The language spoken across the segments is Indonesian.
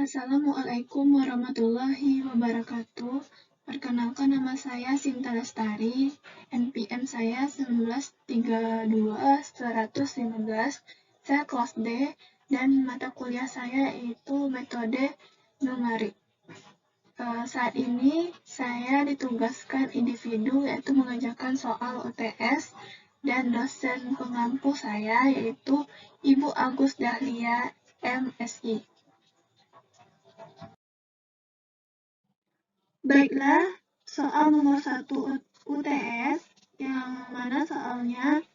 Assalamualaikum warahmatullahi wabarakatuh. Perkenalkan, nama saya Sinta Lestari, NPM saya 1932-115, saya kelas D, dan mata kuliah saya yaitu metode numerik. Saat ini saya ditugaskan individu yaitu mengerjakan soal UTS, dan dosen pengampu saya yaitu Ibu Agus Dahlia, MSI. Baiklah, soal nomor 1 UTS, yang mana soalnya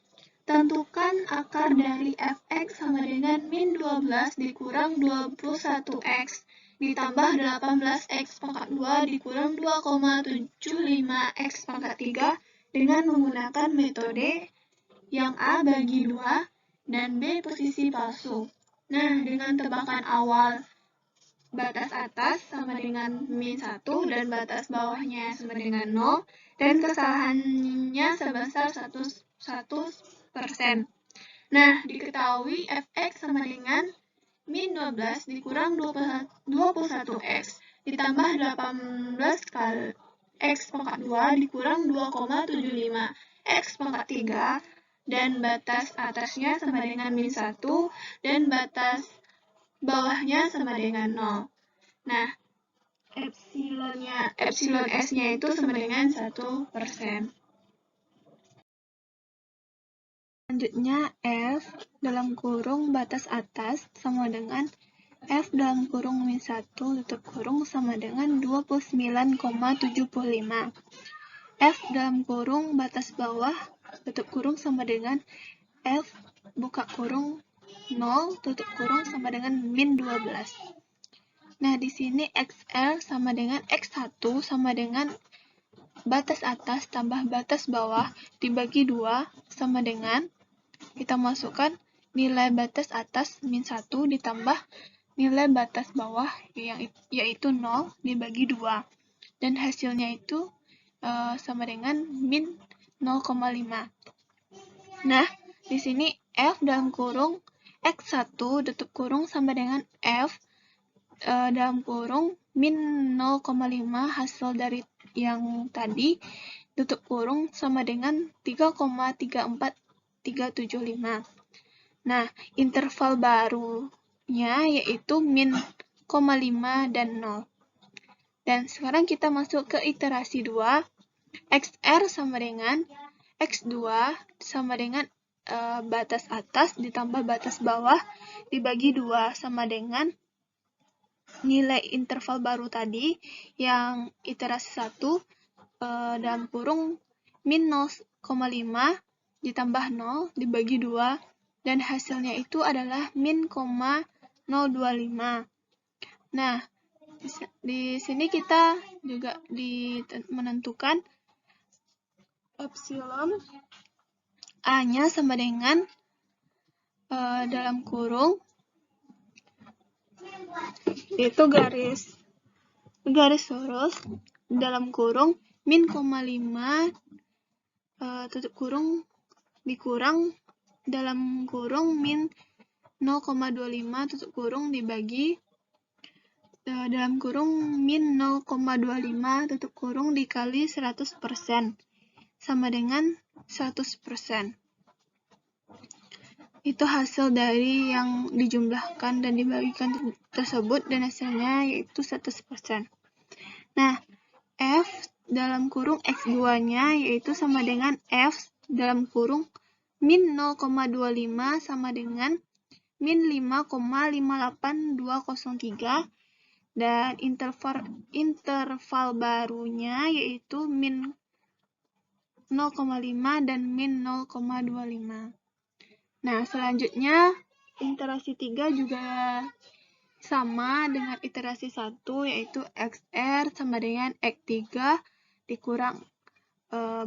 tentukan akar dari fx sama dengan min 12 dikurang 21x ditambah 18x pangkat 2 dikurang 2,75x pangkat 3 dengan menggunakan metode yang A bagi 2 dan B posisi palsu. Nah, dengan tebakan awal batas atas sama dengan min 1 dan batas bawahnya sama dengan 0 dan kesalahannya sebesar 100%. Nah, diketahui fx sama dengan min 12 dikurang 21x ditambah 18 kali x pangkat 2 dikurang 2,75x pangkat 3 dan batas atasnya sama dengan min 1 dan batas bawahnya sama dengan 0. Nah, epsilon S-nya itu sama dengan 1%. Selanjutnya, F dalam kurung batas atas sama dengan F dalam kurung min 1 tutup kurung sama dengan 29,75. F dalam kurung batas bawah tutup kurung sama dengan F buka kurung 0 tutup kurung sama dengan min 12. Nah, di sini XL sama dengan X1 sama dengan batas atas tambah batas bawah dibagi 2 sama dengan kita masukkan nilai batas atas min 1 ditambah nilai batas bawah yaitu 0 dibagi 2 dan hasilnya itu sama dengan min 0,5. Nah, di sini F dalam kurung X1 tutup kurung sama dengan F dalam kurung min 0,5 hasil dari yang tadi tutup kurung sama dengan 3,34375. Nah, interval barunya yaitu min 0,5 dan 0. Dan sekarang kita masuk ke iterasi 2. XR sama dengan X2 sama dengan batas atas ditambah batas bawah dibagi 2 sama dengan nilai interval baru tadi yang iterasi 1 dalam kurung min 0,5 ditambah 0 dibagi 2 dan hasilnya itu adalah min 0,025. Nah, di sini kita juga menentukan epsilon A-nya sama dengan dalam kurung itu garis lurus dalam kurung min 0,5 tutup kurung dikurang dalam kurung min 0,25 tutup kurung dibagi dalam kurung min 0,25 tutup kurung dikali 100% sama dengan 100%. Itu hasil dari yang dijumlahkan dan dibagikan tersebut dan hasilnya yaitu 100%. Nah, F dalam kurung X2-nya yaitu sama dengan F dalam kurung min 0,25 sama dengan min 5,58203 dan interval barunya yaitu min 0,5 dan min 0,25. Nah, selanjutnya iterasi 3 juga sama dengan iterasi 1 yaitu XR sama dengan X3 dikurang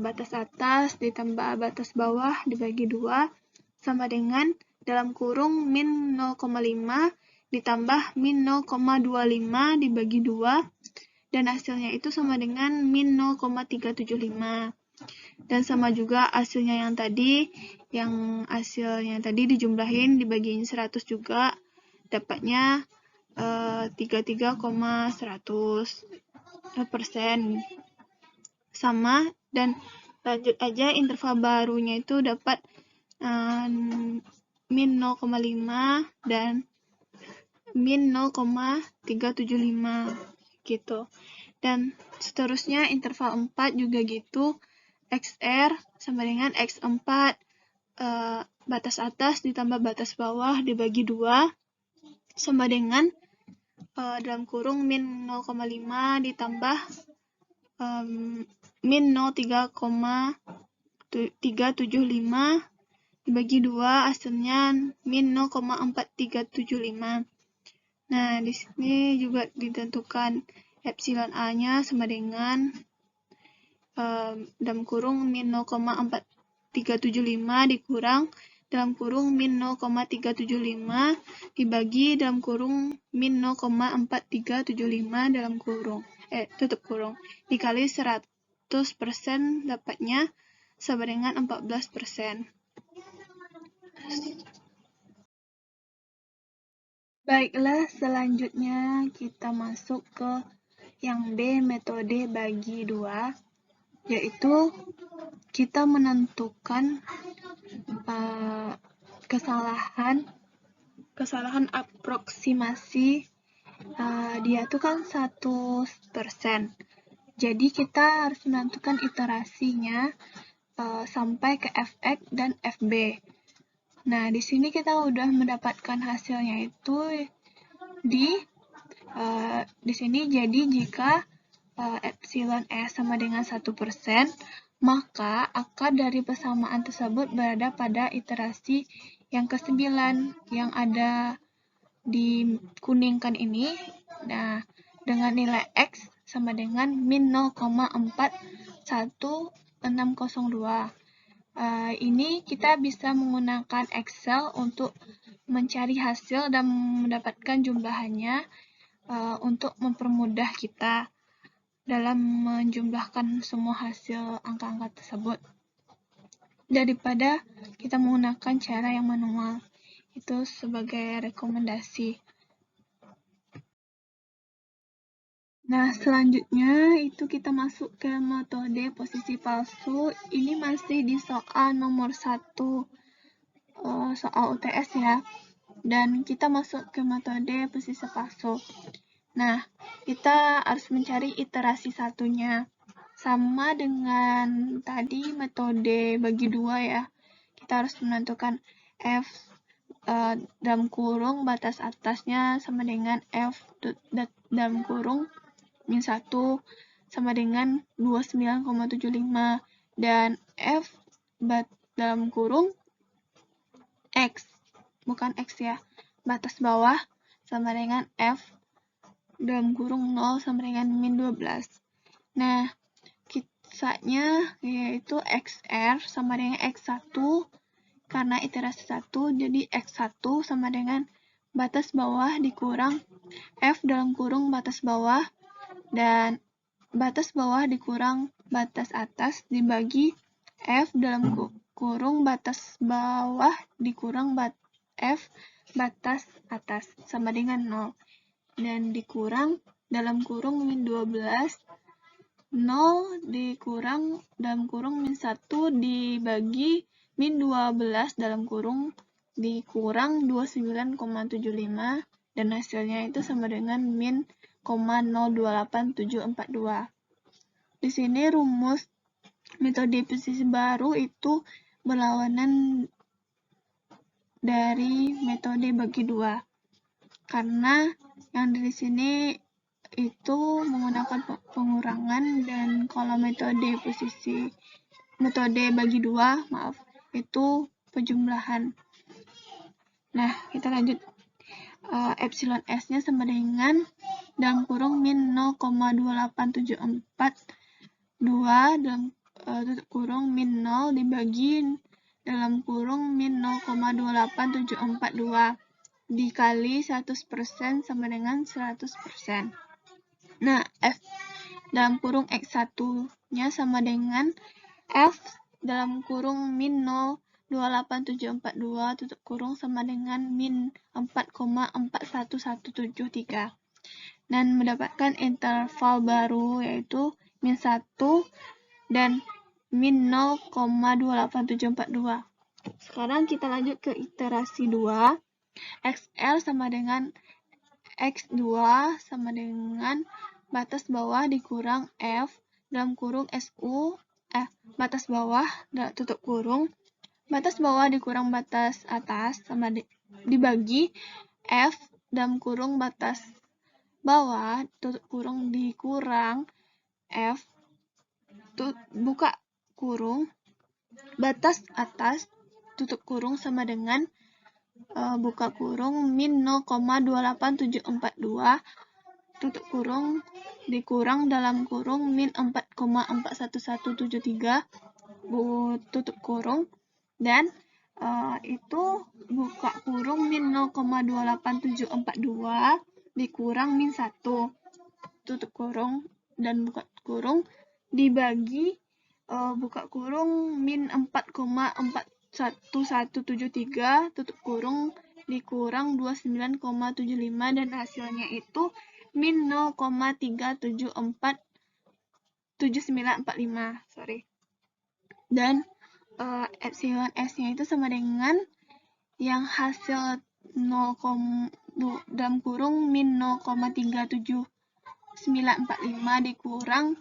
batas atas ditambah batas bawah dibagi 2 sama dengan dalam kurung min 0,5 ditambah min 0,25 dibagi 2 dan hasilnya itu sama dengan min 0,375. Dan sama juga hasilnya yang hasilnya tadi dijumlahin dibagiin 100 juga dapatnya 33,100% sama, dan lanjut aja interval barunya itu dapat min 0,5 dan min 0,375 gitu. Dan seterusnya interval 4 juga gitu, XR sama dengan X4, batas atas ditambah batas bawah dibagi 2 sama dengan dalam kurung min 0,5 ditambah min 0,375 dibagi 2, hasilnya min 0,4375. Nah, di sini juga ditentukan epsilon A-nya sama dengan dalam kurung min 0,4375 dikurang dalam kurung min 0,375 dibagi dalam kurung min 0,4375 dalam kurung tutup kurung dikali 100% dapatnya sama dengan 14%. Baiklah, selanjutnya kita masuk ke yang B, metode bagi 2, yaitu kita menentukan kesalahan aproksimasi. Dia tuh kan 1%. Jadi kita harus menentukan iterasinya sampai ke Fx dan Fb. Nah, di sini kita udah mendapatkan hasilnya itu di sini. Jadi jika epsilon S sama dengan 1%, maka akar dari persamaan tersebut berada pada iterasi yang ke-9 yang ada di kuningkan ini. Nah, dengan nilai X sama dengan min 0,41602. Ini kita bisa menggunakan Excel untuk mencari hasil dan mendapatkan jumlahannya untuk mempermudah kita dalam menjumlahkan semua hasil angka-angka tersebut daripada kita menggunakan cara yang manual. Itu sebagai rekomendasi. Nah, selanjutnya itu kita masuk ke metode posisi palsu. Ini masih di soal nomor 1, soal UTS ya. Dan kita masuk ke metode posisi palsu. Nah, kita harus mencari iterasi satunya. Sama dengan tadi metode bagi 2 ya. Kita harus menentukan F dalam kurung batas atasnya sama dengan F dalam kurung min 1 sama dengan 29,75 dan F dalam kurung X, bukan X ya, batas bawah sama dengan F dalam kurung 0 sama dengan min 12. Nah, kisahnya yaitu XR sama dengan X1 karena iterasi 1, jadi X1 sama dengan batas bawah dikurang F dalam kurung batas bawah dan batas bawah dikurang batas atas dibagi F dalam kurung batas bawah dikurang F batas atas sama dengan 0 dan dikurang dalam kurung min 12 0 dikurang dalam kurung min 1 dibagi min 12 dalam kurung dikurang 29,75 dan hasilnya itu sama dengan min 0,028742. Di sini rumus metode posisi baru itu berlawanan dari metode bagi 2. Karena yang dari sini itu menggunakan pengurangan dan kalau metode bagi 2, itu penjumlahan. Nah, kita lanjut. Epsilon S-nya sama dengan dalam kurung min 0,28742 dalam tutup kurung min 0 dibagi dalam kurung min 0,28742 dikali 100% sama dengan 100%. Nah, F dalam kurung X1-nya sama dengan F dalam kurung min 0 28742 tutup kurung sama dengan min 4,41173 dan mendapatkan interval baru yaitu min 1 dan min 0,28742. Sekarang kita lanjut ke iterasi 2. XL sama dengan X2 sama dengan batas bawah dikurang F dalam kurung SU batas bawah tutup kurung batas bawah dikurang batas atas sama dibagi F dalam kurung batas bawah tutup kurung dikurang F buka kurung batas atas tutup kurung sama dengan buka kurung min 0,28742 tutup kurung dikurang dalam kurung min 4,41173 tutup kurung dan itu buka kurung min 0,28742 dikurang min 1 tutup kurung dan buka kurung dibagi buka kurung min 4,41173 tutup kurung dikurang 29,75 dan hasilnya itu min 0,3747945 dan epsilon S-nya itu sama dengan yang hasil 0, dalam kurung min 0,37945 dikurang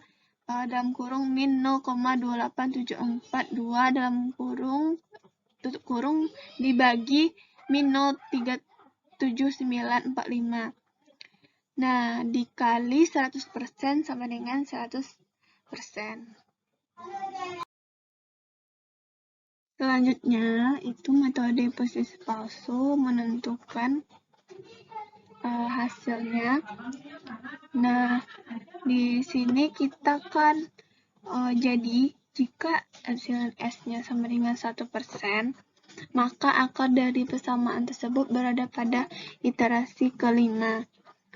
dalam kurung min 0,28742 dalam kurung tutup kurung dibagi min 0,37945. Nah, dikali 100% sama dengan 100%. Selanjutnya, itu metode posisi palsu menentukan hasilnya. Nah, di sini kita kan jadi jika epsilon S-nya sama dengan 1%, maka akar dari persamaan tersebut berada pada iterasi kelima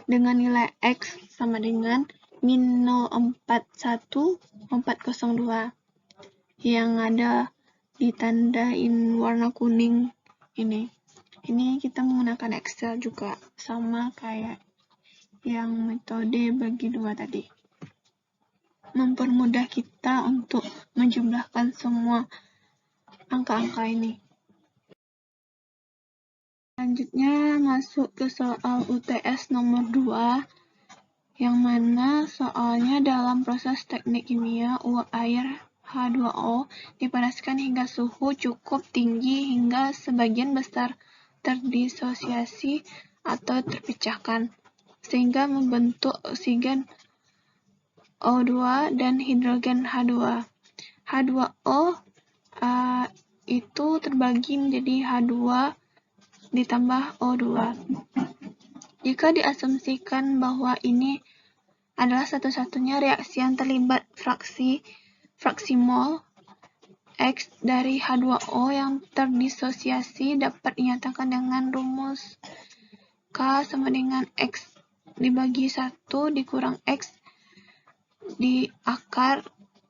dengan nilai X sama dengan min 0,41402 yang ada ditandain warna kuning ini. Ini kita menggunakan Excel juga, sama kayak yang metode bagi dua tadi. Mempermudah kita untuk menjumlahkan semua angka-angka ini. Selanjutnya masuk ke soal UTS nomor 2, yang mana soalnya dalam proses teknik kimia uap air H2O dipanaskan hingga suhu cukup tinggi hingga sebagian besar terdisosiasi atau terpecahkan, sehingga membentuk oksigen O2 dan hidrogen H2. H2O itu terbagi menjadi H2 ditambah O2. Jika diasumsikan bahwa ini adalah satu-satunya reaksi yang terlibat fraksi mol X dari H2O yang terdisosiasi dapat dinyatakan dengan rumus K sama dengan X dibagi 1 dikurang X di akar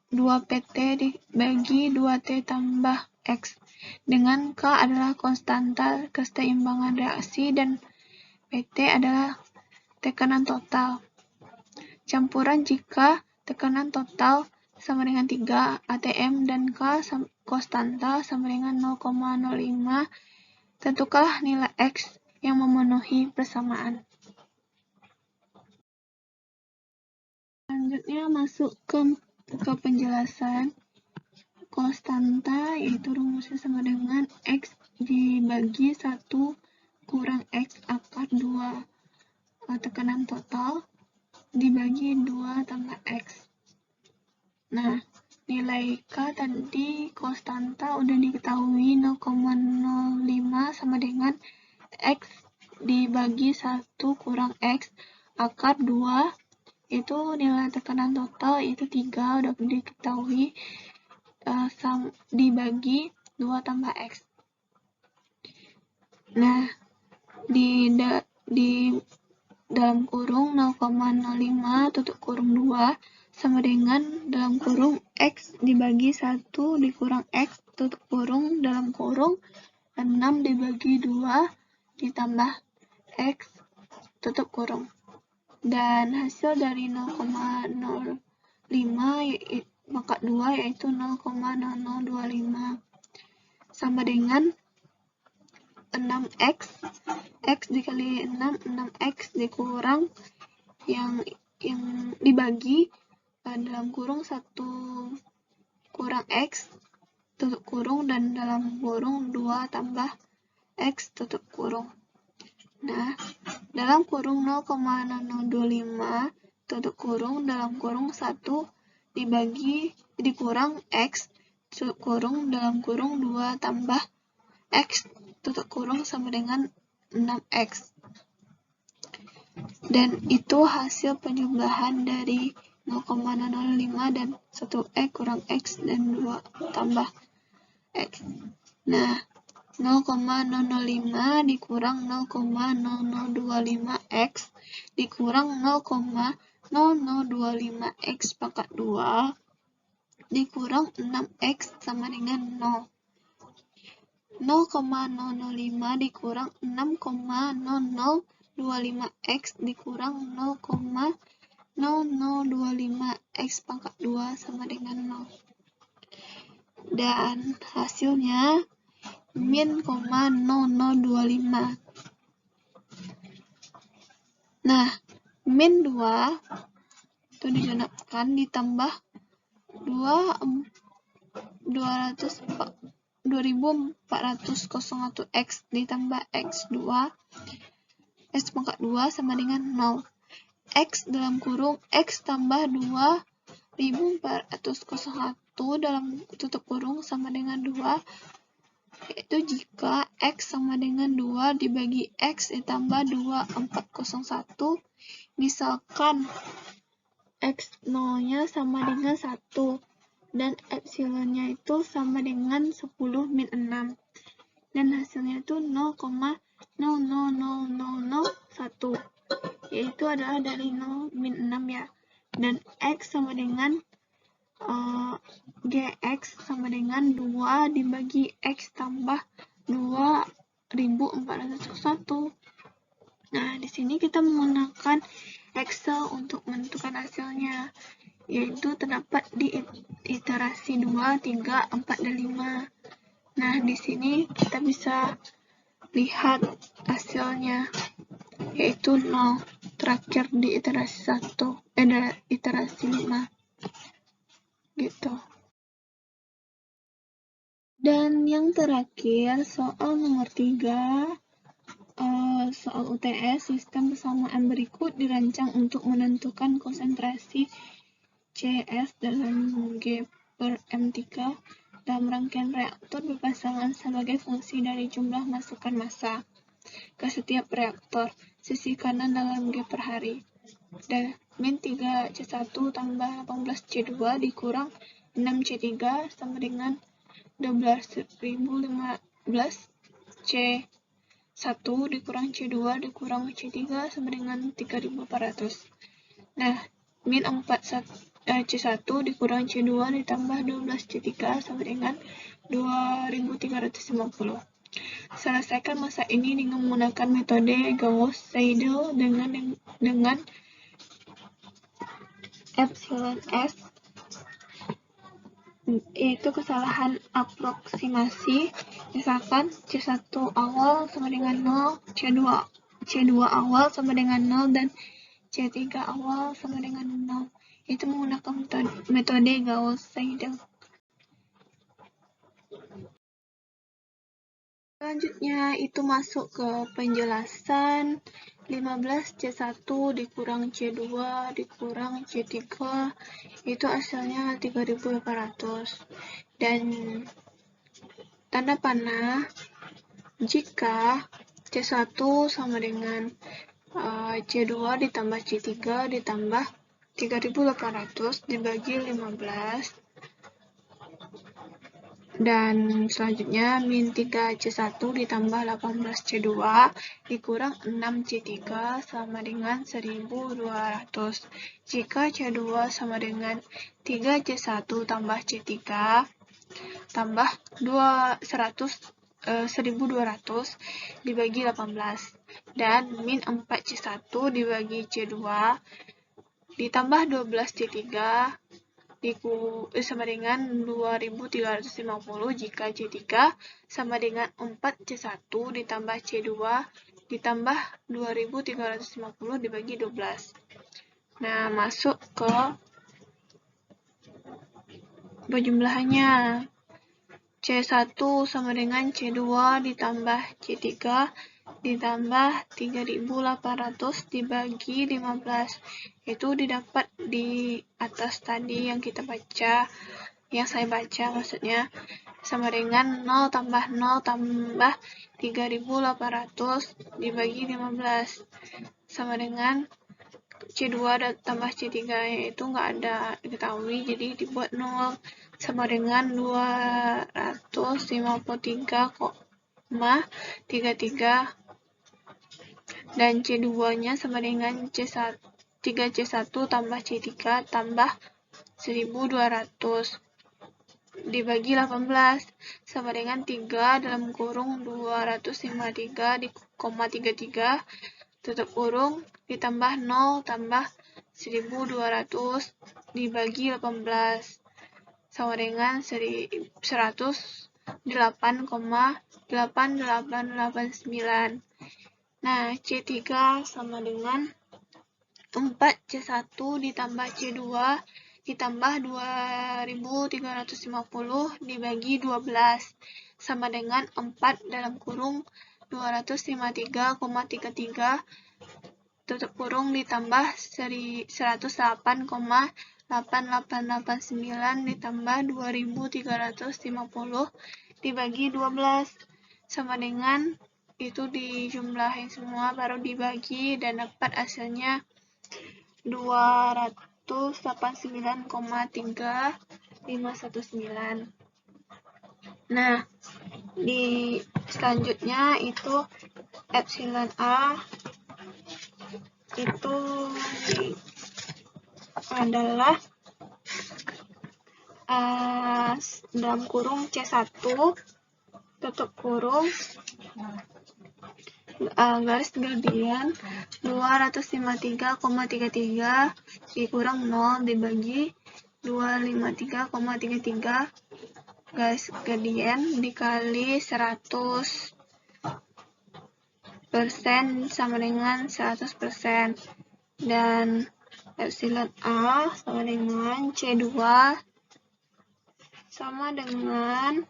2PT dibagi 2T tambah X, dengan K adalah konstanta keseimbangan reaksi dan PT adalah tekanan total. Campuran jika tekanan total sama dengan 3 atm dan K konstanta sama dengan 0,05, tentukanlah nilai X yang memenuhi persamaan. Selanjutnya masuk ke penjelasan. Konstanta yaitu rumusnya sama dengan X dibagi 1 kurang X akar 2 tekanan total dibagi 2 tambah X. Nah, nilai K tadi konstanta udah diketahui 0,05 sama dengan X dibagi 1 kurang X akar 2, itu nilai tekanan total itu 3 udah diketahui, dibagi 2 tambah X. Nah, di dalam kurung 0,05 tutup kurung 2 sama dengan dalam kurung X dibagi 1 dikurang X tutup kurung dalam kurung 6 dibagi 2 ditambah X tutup kurung. Dan hasil dari 0,05 pangkat 2 yaitu 0,0025 sama dengan 6X. X dikali 6, 6X dikurang yang dibagi dalam kurung 1 kurang X tutup kurung dan dalam kurung 2 tambah X tutup kurung. Nah, dalam kurung 0,0025 tutup kurung dalam kurung 1 dikurang X tutup kurung dalam kurung 2 tambah X tutup kurung sama dengan 6X. Dan itu hasil penjumlahan dari 0,005 dan 1X kurang X dan 2 tambah X. Nah, 0,005 dikurang 0,0025X dikurang 0,0025X pangkat 2 dikurang 6X sama dengan 0. 0,005 dikurang 6,0025X dikurang 0,0025X pangkat 2 sama dengan 0. Dan hasilnya min 0,0025. Nah, min 2 itu digenapkan ditambah 2401X ditambah X2 X pangkat 2 sama dengan 0. X dalam kurung X tambah 2401 dalam tutup kurung sama dengan 2, yaitu jika X sama dengan 2 dibagi X ditambah 2401, misalkan X0-nya sama dengan 1 dan epsilonnya itu sama dengan 10 min 6 dan hasilnya itu 0,00001, yaitu adalah dari 0 min 6 ya, dan X sama dengan GX sama dengan 2 dibagi X tambah 2401. Nah, di sini kita menggunakan Excel untuk menentukan hasilnya, yaitu terdapat di iterasi 2, 3, 4, dan 5. Nah, di sini kita bisa lihat hasilnya, yaitu 0 terakhir di iterasi 1, iterasi 5. Gitu. Dan yang terakhir, soal nomor 3, soal UTS, sistem persamaan berikut dirancang untuk menentukan konsentrasi CS dalam G per M3 dalam rangkaian reaktor berpasangan sebagai fungsi dari jumlah masukan massa ke setiap reaktor sisi kanan dalam G per hari. Dan min 3C1 tambah 18C2 dikurang 6C3 sama dengan 12.015 C1 dikurang C2 dikurang C3 sama dengan 3.400. Nah, min 4C1 dikurang C2 ditambah 12C3 sama dengan 2.350. Selesaikan masalah ini dengan menggunakan metode Gauss-Seidel dengan epsilon S, yaitu kesalahan aproksimasi. Misalkan C1 awal sama dengan 0, C2 awal sama dengan 0, dan C3 awal sama dengan 0. Itu menggunakan metode Gauss-Seidel. Selanjutnya itu masuk ke penjelasan. 15C1 dikurang C2 dikurang C3 itu hasilnya 3.800. Dan tanda panah jika C1 sama dengan C2 ditambah C3 ditambah 3.800 dibagi 15, dan selanjutnya min 3C1 ditambah 18C2 dikurang 6C3 sama dengan 1.200. Jika C2 sama dengan 3C1 tambah C3 tambah 1200 dibagi 18 dan min 4C1 dibagi C2 ditambah 12C3 sama dengan 2350 jika C3 sama dengan 4C1 ditambah C2 ditambah 2350 dibagi 12. Nah, masuk ke perjumlahannya. C1 sama dengan C2 ditambah C3 ditambah 3800 dibagi 15. Itu didapat di atas tadi yang kita baca, yang saya baca maksudnya, sama dengan 0 tambah 0 tambah 3800 dibagi 15 sama dengan C2 tambah C3 yaitu nggak ada diketahui, jadi dibuat 0 sama dengan 253,33 dan C2 nya sama dengan 3C1 tambah C3 tambah 1200 dibagi 18 sama dengan 3 dalam kurung 253 di koma 33 tutup kurung ditambah 0 tambah 1200 dibagi 18 sama dengan 108,8889. Nah, C3 sama dengan 4C1 ditambah C2 ditambah 2350 dibagi 12 sama dengan 4 dalam kurung 253,33 tutup kurung ditambah 108,8889 ditambah 2350 dibagi 12 sama dengan itu dijumlahin semua baru dibagi dan dapat hasilnya 289,3519. Nah, di selanjutnya itu epsilon A itu adalah dalam kurung C1 tutup kurung garis gradien 253,33 dikurang 0 dibagi 253,33 garis gradien dikali 100% sama dengan 100% dan epsilon A sama dengan C2 sama dengan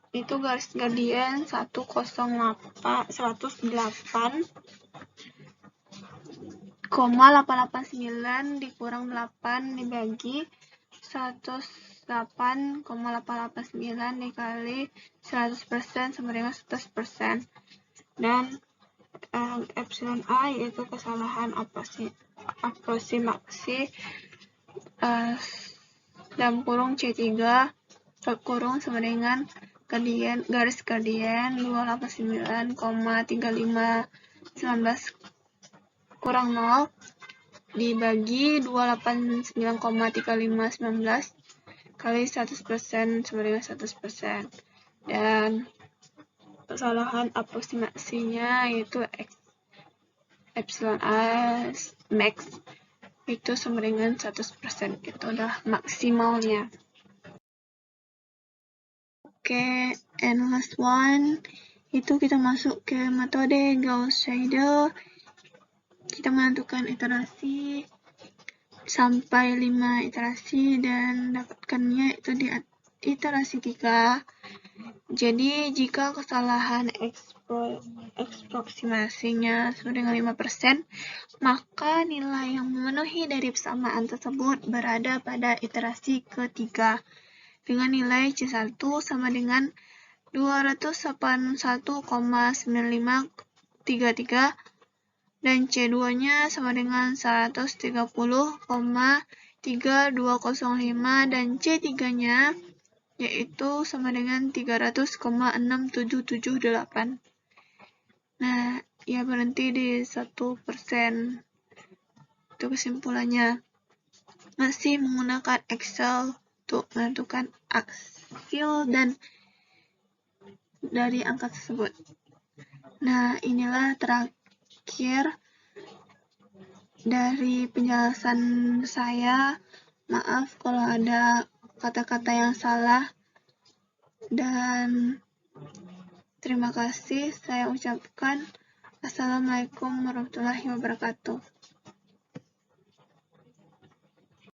itu garis gradien 108,889 dikurang 8 dibagi 108,889 dikali 100% sama dengan 100% dan epsilon A yaitu kesalahan aproksimasi dalam kurung C3 kurung sama dengan garis gradien 289,3519 kurang 0 dibagi 289,3519 kali 100% sama dengan 100% dan kesalahan aproksimasinya yaitu epsilon A max itu sama dengan 100%, itu udah maksimalnya. Oke, and last one itu kita masuk ke metode Gauss-Seidel. Kita menentukan iterasi sampai 5 iterasi dan dapatkannya itu di iterasi 3. Jadi jika kesalahan aproksimasinya sama dengan 5%, maka nilai yang memenuhi dari persamaan tersebut berada pada iterasi ketiga dengan nilai C1 sama dengan 281,9533 dan C2-nya sama dengan 130,3205 dan C3-nya yaitu sama dengan 300,6778. Nah, ya berhenti di 1%. Itu kesimpulannya. Masih menggunakan Excel untuk menentukan aksil dan dari angka tersebut. Nah, inilah terakhir dari penjelasan saya. Maaf kalau ada kata-kata yang salah, dan terima kasih saya ucapkan. Assalamualaikum warahmatullahi wabarakatuh.